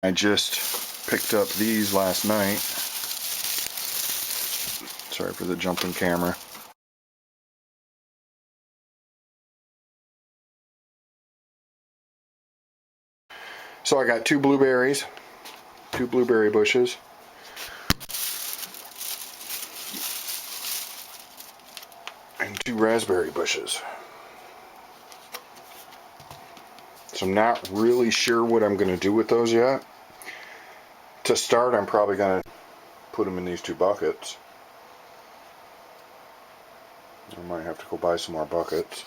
I just picked up these last night. Sorry for the jumping camera. So I got two blueberry bushes. And two raspberry bushes. So I'm not really sure what I'm going to do with those yet. To start, I'm probably going to put them in these two buckets. I might have to go buy some more buckets.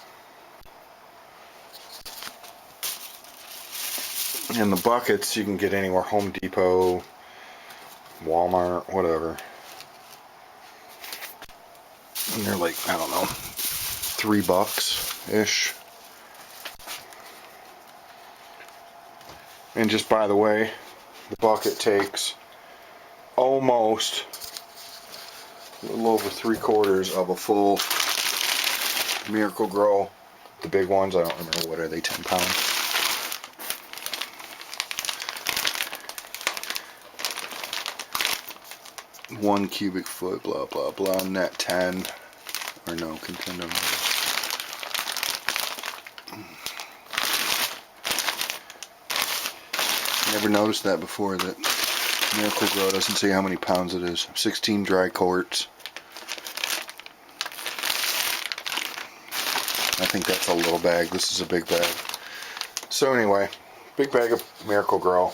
And the buckets you can get anywhere, Home Depot, Walmart, whatever. And they're like, I don't know, $3-ish. And just by the way, the bucket takes almost a little over 3/4 of a full Miracle-Gro. The big ones, I don't remember, what are they, 10 pounds? One cubic foot, blah, blah, blah, net 10, or no, contendo. Never noticed that before, that Miracle-Gro doesn't say how many pounds it is. 16 dry quarts. I think that's a little bag. This is a big bag. So anyway, big bag of Miracle-Gro.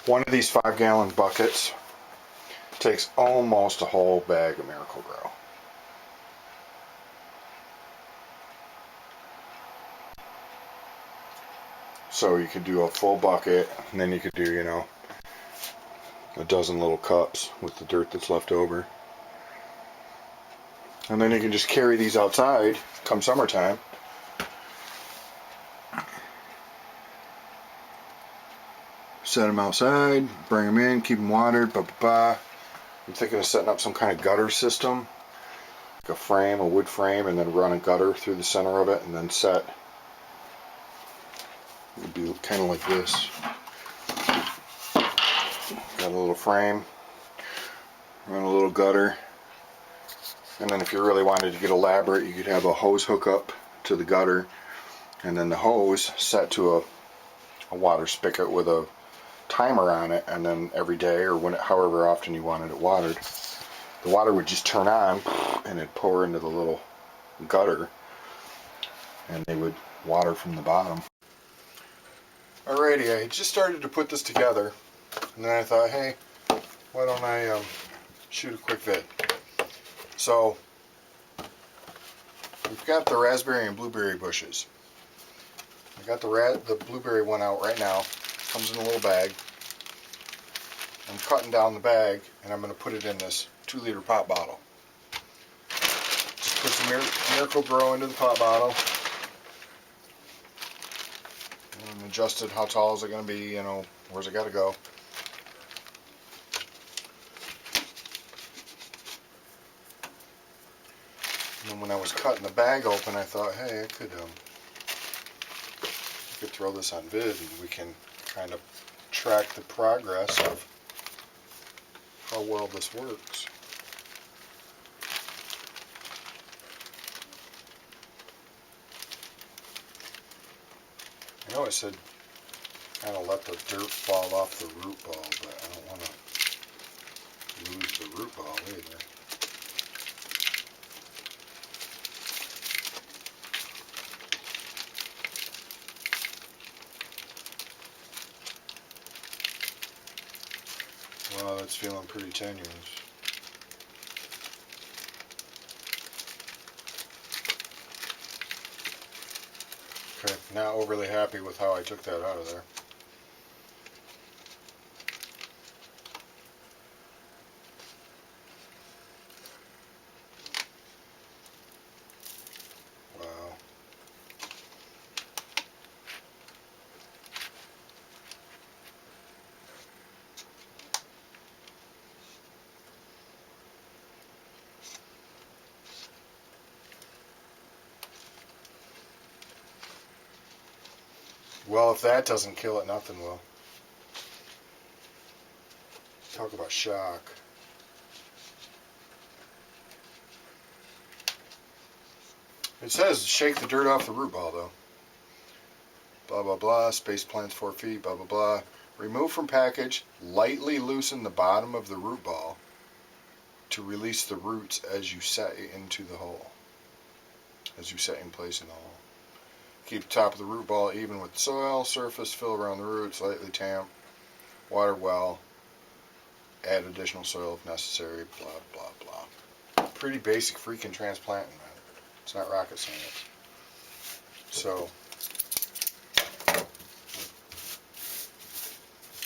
One of these 5-gallon buckets takes almost a whole bag of Miracle-Gro. So you could do a full bucket, and then you could do, a dozen little cups with the dirt that's left over. And then you can just carry these outside come summertime. Set them outside, bring them in, keep them watered, blah, blah, blah. I'm thinking of setting up some kind of gutter system, like a frame, a wood frame, and then run a gutter through the center of it, and then set. It would be kind of like this. Got a little frame, run a little gutter, and then if you really wanted to get elaborate, you could have a hose hookup to the gutter, and then the hose set to a water spigot with a timer on it, and then every day or however often you wanted it watered, the water would just turn on and it'd pour into the little gutter, and they would water from the bottom. Alrighty, I just started to put this together, and then I thought, hey, why don't I shoot a quick vid. So we've got the raspberry and blueberry bushes. I got the blueberry one out right now. Comes in a little bag. I'm cutting down the bag, and I'm going to put it in this 2-liter pop bottle. Just put some Miracle-Gro into the pop bottle. And I'm adjusted how tall is it going to be, where's it got to go. And then when I was cutting the bag open, I thought, hey, I could throw this on vid, and we can kind of track the progress of how well this works. I know I said kind of let the dirt fall off the root ball, but I don't want to lose the root ball either. Wow, that's feeling pretty tenuous. Okay, not overly happy with how I took that out of there. Wow. Well, if that doesn't kill it, nothing will. Talk about shock. It says shake the dirt off the root ball though. Blah blah blah, space plants 4 feet, blah blah blah. Remove from package, lightly loosen the bottom of the root ball to release the roots as you set into the hole. As you set in place in the hole. Keep the top of the root ball even with the soil, surface, fill around the roots, lightly tamp, water well, add additional soil if necessary, blah blah blah. Pretty basic freaking transplanting, man. It's not rocket science. So,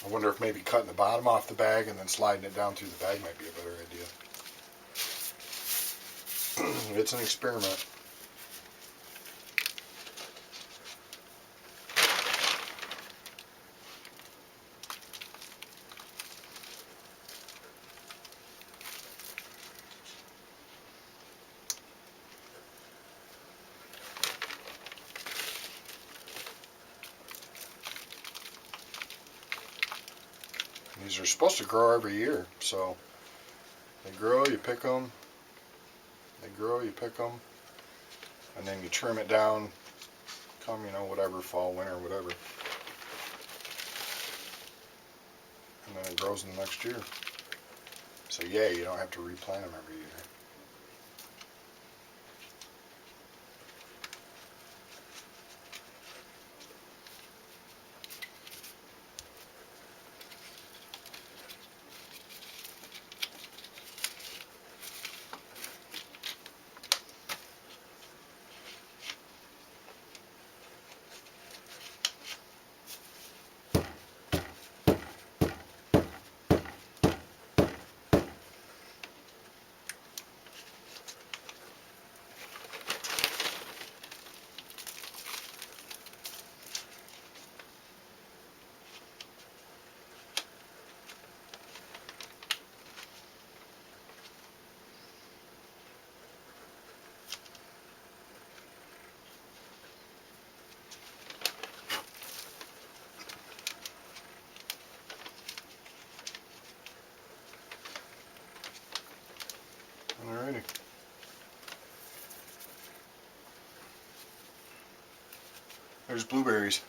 I wonder if maybe cutting the bottom off the bag and then sliding it down through the bag might be a better idea. It's an experiment. These are supposed to grow every year, so they grow, you pick them, they grow, you pick them, and then you trim it down come, whatever, fall, winter, whatever. And then it grows in the next year. So yeah, you don't have to replant them every year. Alrighty. There's blueberries.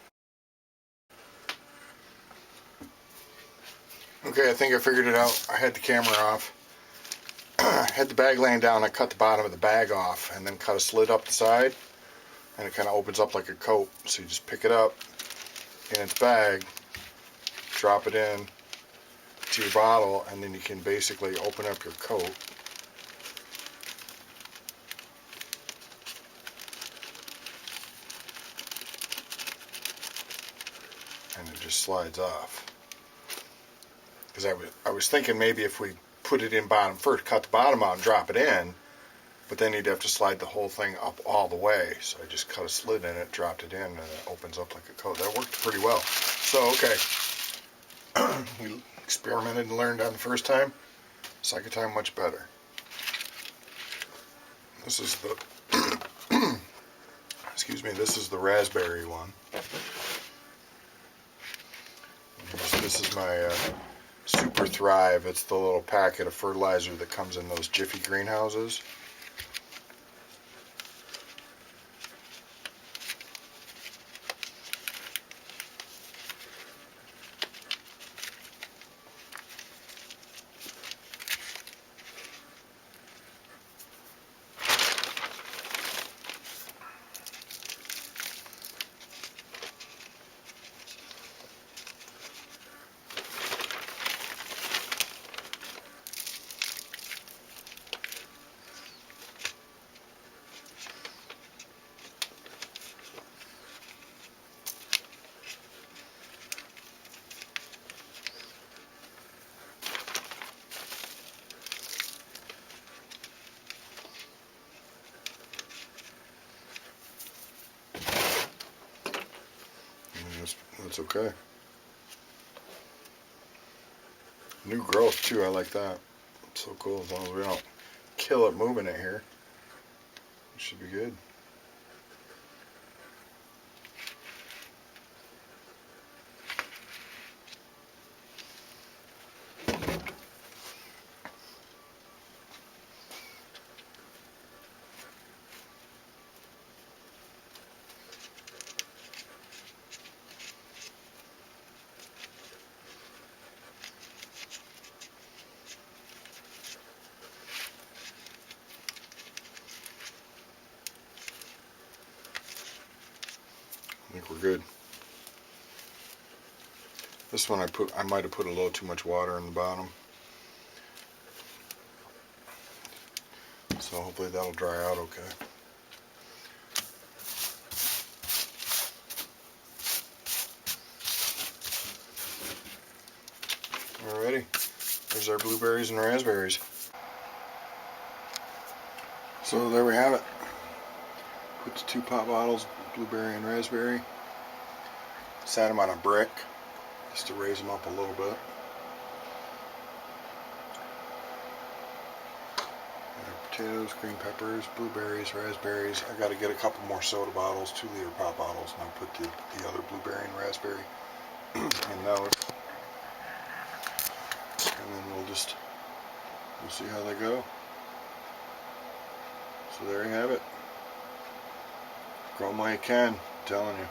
Okay, I think I figured it out. I had the camera off. Had the bag laying down. I cut the bottom of the bag off and then cut a slit up the side, and it kind of opens up like a coat. So you just pick it up in its bag, drop it in to your bottle, and then you can basically open up your coat. And it just slides off. Because I was thinking maybe if we put it in bottom first, cut the bottom out and drop it in, but then you'd have to slide the whole thing up all the way. So I just cut a slit in it, dropped it in, and it opens up like a coat. That worked pretty well. So, okay. We experimented and learned on the first time. Second time, much better. This is the, excuse me, this is the raspberry one. This is my Super Thrive. It's the little packet of fertilizer that comes in those Jiffy greenhouses. That's okay. New growth too, I like that. It's so cool. As long as we don't kill it moving it here, it should be good. good. This one I might have put a little too much water in the bottom. So hopefully that'll dry out okay. Alrighty, there's our blueberries and raspberries. So there we have it. Put the 2 pop bottles, blueberry and raspberry. Sat them on a brick just to raise them up a little bit. Potatoes, green peppers, blueberries, raspberries. I got to get a couple more soda bottles, 2-liter pop bottles, and I'll put the other blueberry and raspberry in those. And then we'll see how they go. So there you have it. Grow 'em while you can, I'm telling you.